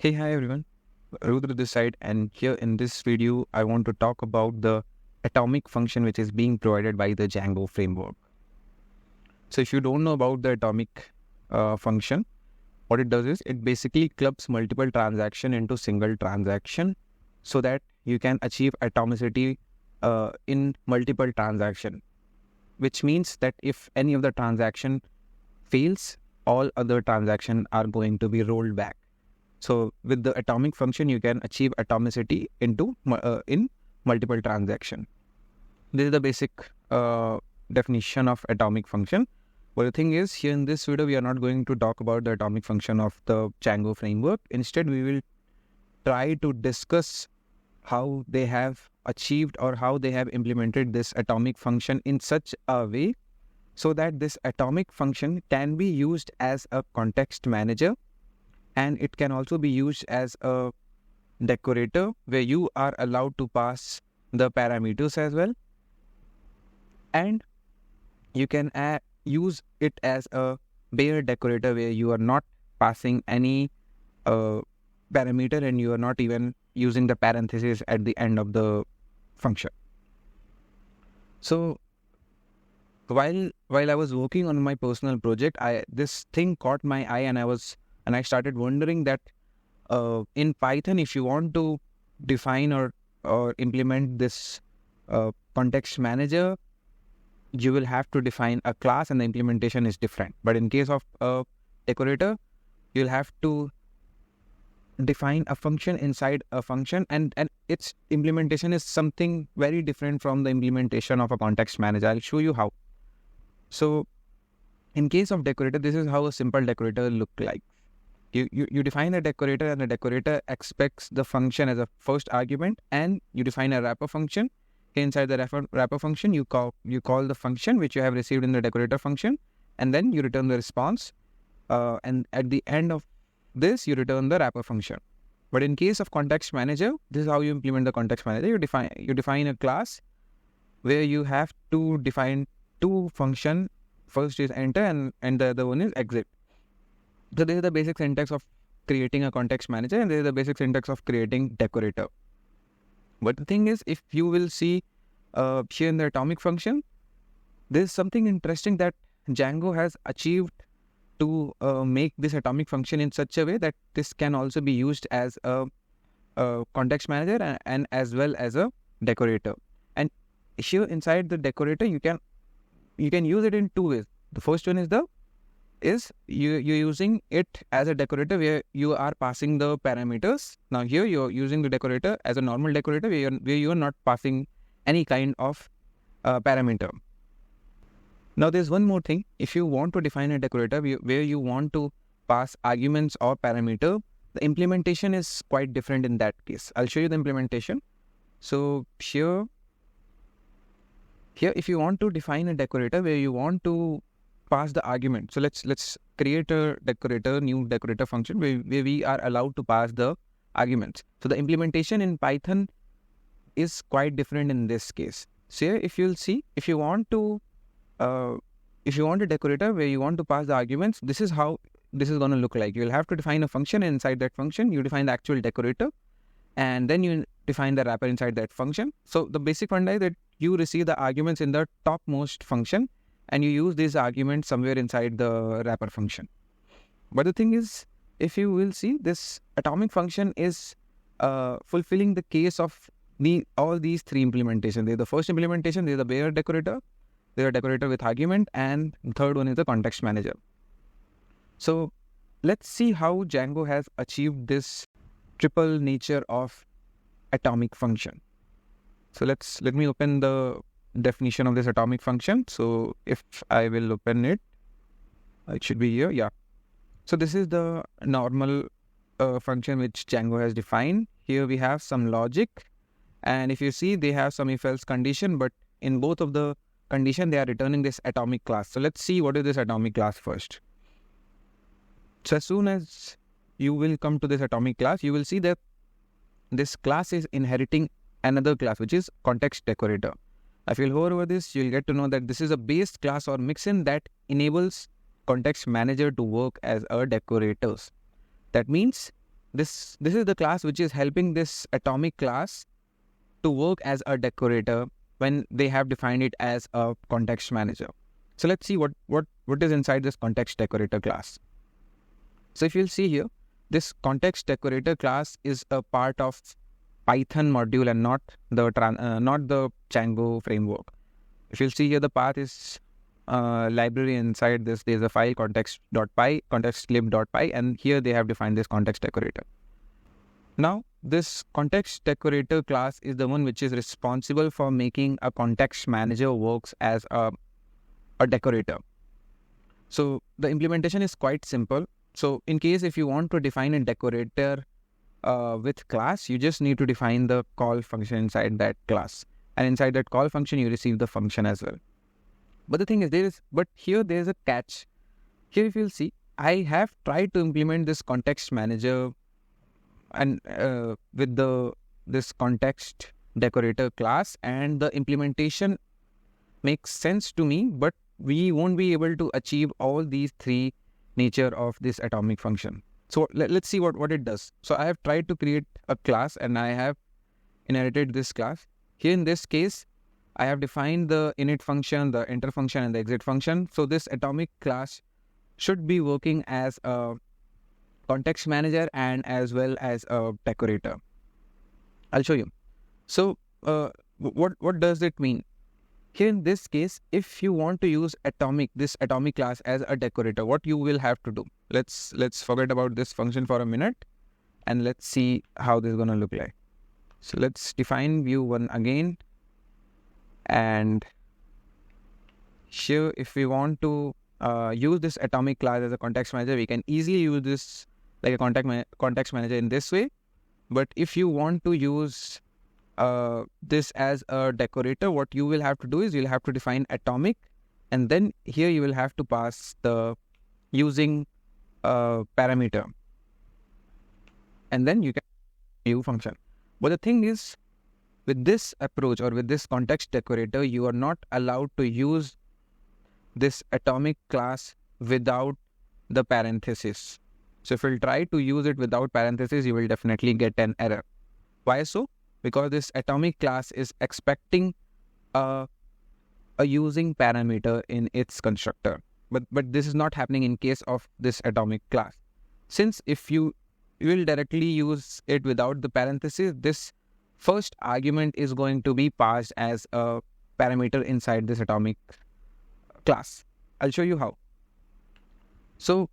Hey, hi everyone. Rudra this side, and here in this video, I want to talk about the atomic function which is being provided by the Django framework. So, if you don't know about the atomic function, what it does is it basically clubs multiple transaction into single transaction so that you can achieve atomicity in multiple transaction, which means that if any of the transaction fails, all other transactions are going to be rolled back. So with the atomic function, you can achieve atomicity in multiple transaction. This is the basic definition of atomic function. But the thing is, here in this video, we are not going to talk about the atomic function of the Django framework. Instead, we will try to discuss how they have achieved or how they have implemented this atomic function in such a way so that this atomic function can be used as a context manager, and it can also be used as a decorator where you are allowed to pass the parameters as well, and you can use it as a bare decorator where you are not passing any parameter and you are not even using the parenthesis at the end of the function. So while I was working on my personal project, this thing caught my eye, and I started wondering that in Python, if you want to define or implement this context manager, you will have to define a class and the implementation is different. But in case of a decorator, you'll have to define a function inside a function, and its implementation is something very different from the implementation of a context manager. I'll show you how. So in case of decorator, this is how a simple decorator look like. You define a decorator, and the decorator expects the function as a first argument, and you define a wrapper function. Inside the wrapper function, you call the function which you have received in the decorator function, and then you return the response. And at the end of this, you return the wrapper function. But in case of context manager, this is how you implement the context manager. You define a class where you have to define two function. First is enter, and the other one is exit. So this is the basic syntax of creating a context manager, and this is the basic syntax of creating decorator. But the thing is, if you will see here in the atomic function, there is something interesting that Django has achieved to make this atomic function in such a way that this can also be used as a context manager and as well as a decorator. And here inside the decorator, you can use it in two ways. The first one is you're using it as a decorator where you are passing the parameters. Now here you're using the decorator as a normal decorator where you are not passing any kind of parameter. Now there's one more thing. If you want to define a decorator where you want to pass arguments or parameter, the implementation is quite different in that case. I'll show you the implementation. So here if you want to define a decorator where you want to pass the argument, so let's create a new decorator function where we are allowed to pass the arguments. So the implementation in Python is quite different in this case. So here, if you'll see, if you want a decorator where you want to pass the arguments, this is how this is going to look like. You'll have to define a function, and inside that function you define the actual decorator, and then you define the wrapper inside that function. So the basic funda is that you receive the arguments in the topmost function, and you use these arguments somewhere inside the wrapper function. But the thing is, if you will see, this atomic function is fulfilling the case of all these three implementations. There's the first implementation, there's the bare decorator, there's a decorator with argument, and the third one is the context manager. So let's see how Django has achieved this triple nature of atomic function. So let me open the definition of this atomic function. So if I will open it, it should be here. Yeah. So this is the normal function which Django has defined. Here we have some logic, and if you see, they have some if-else condition, but in both of the condition, they are returning this atomic class. So let's see what is this atomic class first. So as soon as you will come to this atomic class, you will see that this class is inheriting another class, which is context decorator. If you'll hover over this, you'll get to know that this is a base class or mixin that enables context manager to work as a decorator. That means this is the class which is helping this atomic class to work as a decorator when they have defined it as a context manager. So let's see what is inside this context decorator class. So if you'll see here, this context decorator class is a part of Python module and not the Django framework. If you'll see here, the path is library. Inside this, there's a file context.py, contextlib.py, and here they have defined this context decorator. Now, this context decorator class is the one which is responsible for making a context manager works as a decorator. So the implementation is quite simple. So in case if you want to define a decorator with class, you just need to define the call function inside that class. And inside that call function, you receive the function as well. But the thing is, here there's a catch. Here if you'll see, I have tried to implement this context manager and with this context decorator class, and the implementation makes sense to me, but we won't be able to achieve all these three nature of this atomic function. So let's see what it does. So I have tried to create a class and I have inherited this class. Here in this case, I have defined the init function, the enter function, and the exit function. So this atomic class should be working as a context manager and as well as a decorator. I'll show you. So what does it mean? Here in this case, if you want to use this atomic class as a decorator, what you will have to do? Let's forget about this function for a minute and let's see how this is going to look like. So let's define view1 again. And here, if we want to use this atomic class as a context manager, we can easily use this like a context manager in this way. But if you want to use this as a decorator, what you will have to do is you'll have to define atomic, and then here you will have to pass the using parameter, and then you can view function. But the thing is, with this approach or with this context decorator, you are not allowed to use this atomic class without the parenthesis. So if you'll try to use it without parenthesis, you will definitely get an error. Why so? Because this atomic class is expecting a using parameter in its constructor. But this is not happening in case of this atomic class. Since if you will directly use it without the parenthesis, this first argument is going to be passed as a parameter inside this atomic class. I'll show you how. So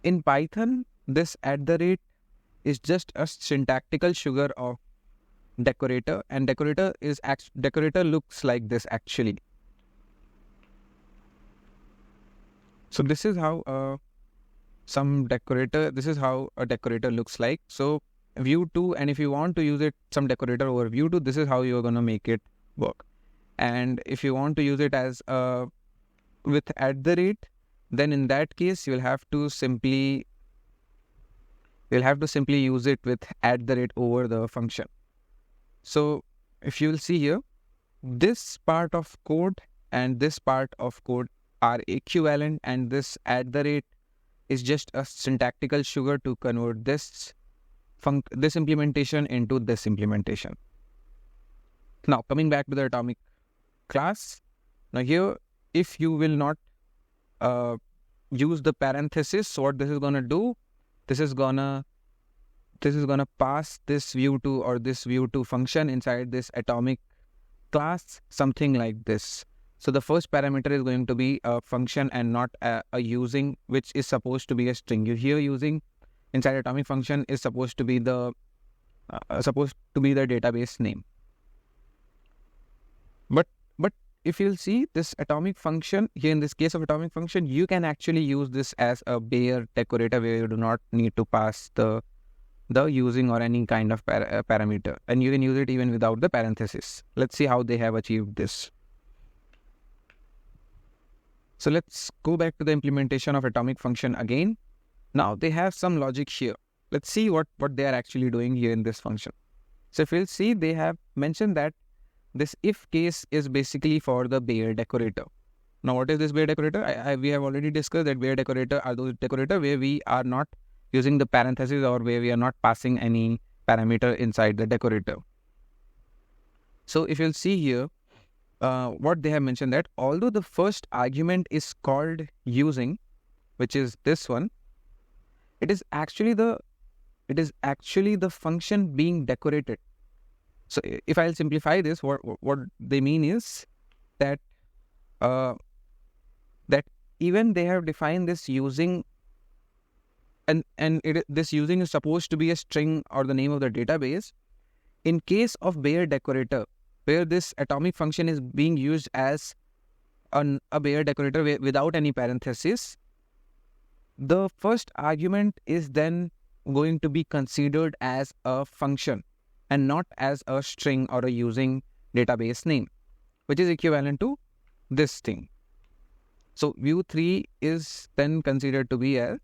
in Python, this @ is just a syntactical sugar of decorator, and decorator looks like this actually. So this is how this is how a decorator looks like. So view2, and if you want to use it some decorator over view2, this is how you're going to make it work. And if you want to use it as with @, then in that case you'll have to simply use it with @ over the function. So if you will see here, this part of code and this part of code are equivalent, and this @ is just a syntactical sugar to convert this implementation into this implementation. Now coming back to the atomic class. Now here, if you will not use the parenthesis, so what this is going to do, this is gonna pass this view2 or this view2 function inside this atomic class, something like this. So the first parameter is going to be a function and not a using, which is supposed to be a string. You hear using inside atomic function is supposed to be the database name. But if you'll see this atomic function here, in this case of atomic function, you can actually use this as a bare decorator where you do not need to pass the using or any kind of parameter, and you can use it even without the parenthesis. Let's see how they have achieved this. So let's go back to the implementation of atomic function again. Now they have some logic here. Let's see what they are actually doing here in this function. So if you'll see, they have mentioned that this if case is basically for the bare decorator. Now what is this bare decorator? We have already discussed that bare decorator are those decorator where we are not using the parentheses or where we are not passing any parameter inside the decorator. So if you'll see here, what they have mentioned that although the first argument is called using, which is this one, it is actually the function being decorated. So if I'll simplify this, what they mean is that that even they have defined this using, and this using is supposed to be a string or the name of the database. In case of bare decorator, where this atomic function is being used as a bare decorator without any parenthesis, the first argument is then going to be considered as a function and not as a string or a using database name, which is equivalent to this thing. So view 3 is then considered to be a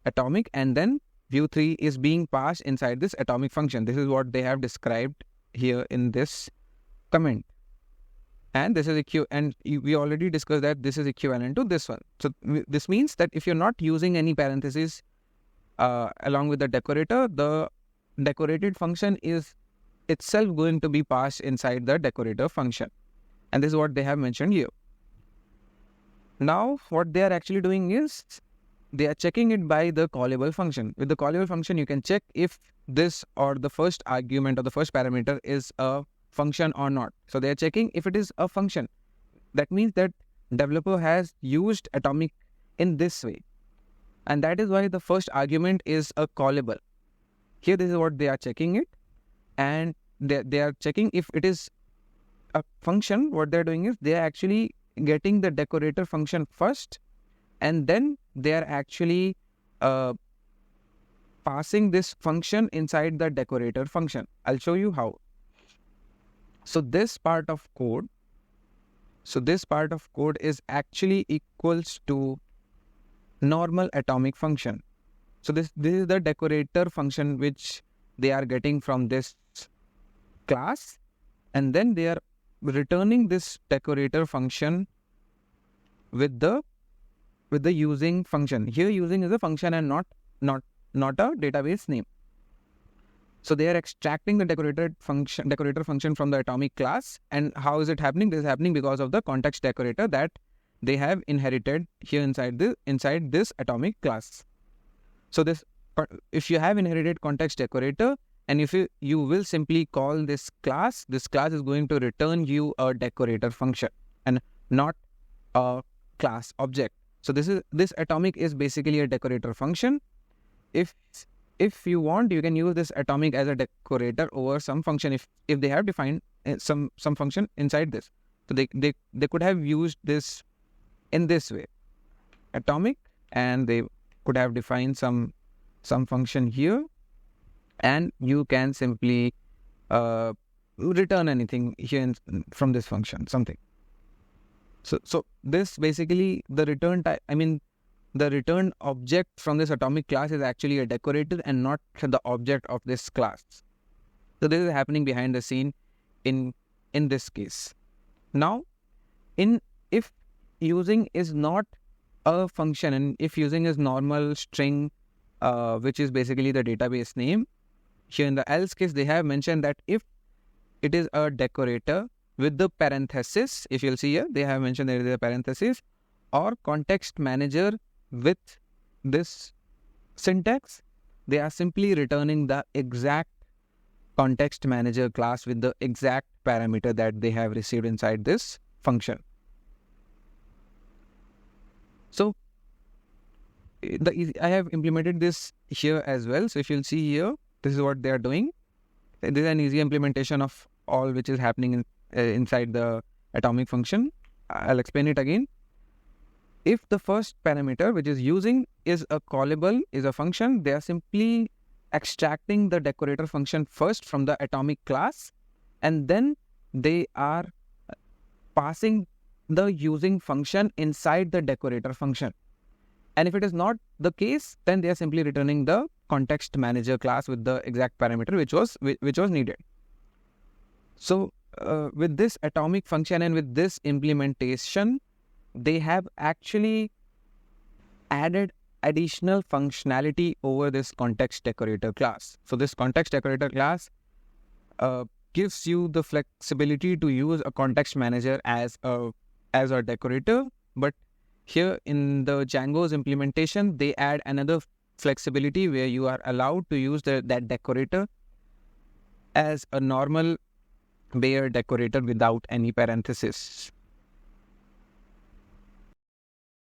atomic, and then view 3 is being passed inside this atomic function. This is what they have described here in this comment. And this is and we already discussed that this is equivalent to this one. So this means that if you're not using any parentheses along with the decorator, the decorated function is itself going to be passed inside the decorator function. And this is what they have mentioned here. Now, what they are actually doing is they are checking it by the callable function. With the callable function, you can check if this or the first argument or the first parameter is a function or not. So they are checking if it is a function. That means that developer has used atomic in this way. And that is why the first argument is a callable. Here, this is what they are checking it. And they are checking if it is a function. What they're doing is they are actually getting the decorator function first, and then they are actually passing this function inside the decorator function. I'll show you how. So this part of code is actually equals to normal atomic function. So this is the decorator function which they are getting from this class, and then they are returning this decorator function with the using function. Here using is a function and not a database name. So they are extracting the decorator function from the atomic class. And how is it happening? This is happening because of the context decorator that they have inherited here inside this atomic class. So if you have inherited context decorator, and if you will simply call this class is going to return you a decorator function and not a class object. So this atomic is basically a decorator function. If you want, you can use this atomic as a decorator over some function if they have defined some function inside this. So they could have used this in this way, atomic, and they could have defined some function here, and you can simply return anything here from this function, something. So this basically the return type. The return object from this atomic class is actually a decorator and not the object of this class. So this is happening behind the scene in this case. Now, if using is not a function, and if using is normal string, which is basically the database name, here in the else case, they have mentioned that if it is a decorator with the parenthesis, if you'll see here, they have mentioned there is a parenthesis, or context manager with this syntax, they are simply returning the exact context manager class with the exact parameter that they have received inside this function. So I have implemented this here as well. So if you'll see here, this is what they are doing. This is an easy implementation of all which is happening inside the atomic function. I'll explain it again. If the first parameter, which is using, is a callable, is a function, they are simply extracting the decorator function first from the atomic class, and then they are passing the using function inside the decorator function. And if it is not the case, then they are simply returning the context manager class with the exact parameter which was needed. So with this atomic function and with this implementation, they have actually added additional functionality over this context decorator class. So this context decorator class gives you the flexibility to use a context manager as a decorator, but here in the Django's implementation, they add another flexibility where you are allowed to use that decorator as a normal bare decorator without any parenthesis.